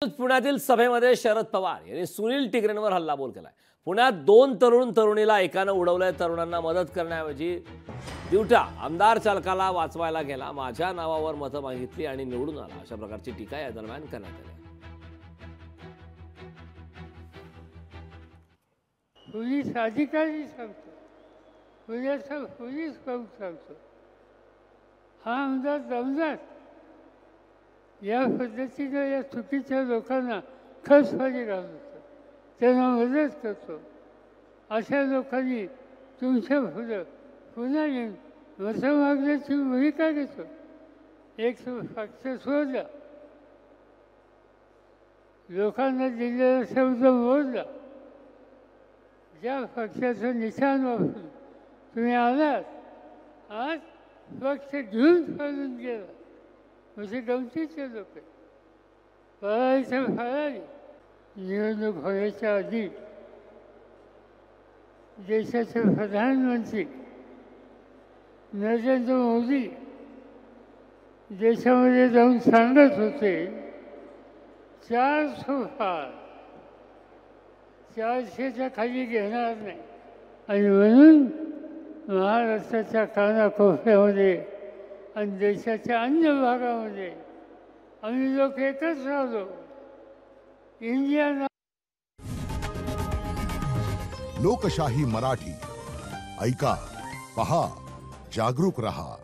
पुण्यातील सभेमध्ये शरद पवार यांनी सुनील टिगरेंवर हल्लाबोल केलाय। पुण्यात दोन तरुणीला एकानं उडवलंय। तरुणांना मदत करण्याऐवजी दिवटा आमदार चालकाला वाचवायला गेला, माझ्या नावावर मतं मागितली आणि निवडून आला, अशा प्रकारची टीका या दरम्यान करण्यात आली। पोलीस अधिकारी सांगतो, पोलीस सांगतो, हा आमदार दमदार या पद्धतीनं या चुकीच्या लोकांना खसफारी घालतो, त्यांना मदत करतो। अशा लोकांनी तुमच्या पुन्हा येऊन मतं मागण्याची भूमिका घेतो। एक पक्ष सोडला, लोकांना दिलेला शब्द मोडला, ज्या पक्षाचं निशाण वापरून तुम्ही आलात, आज पक्ष घेऊन पळून गेला, म्हणजे गमतीचे लोक पळायचं फळाली। निवडणूक होण्याच्या आधी देशाचे प्रधानमंत्री नरेंद्र मोदी देशामध्ये जाऊन सांगत होते, 400 पार 400च्या खाली घेणार नाही। आणि म्हणून महाराष्ट्राच्या कानाकोपऱ्यामध्ये आणि देशाच्या अन्य भागामध्ये आम्ही लोक एकच राहतो। इंडिया लोकशाही मराठी ऐका, पहा, जागरूक रहा।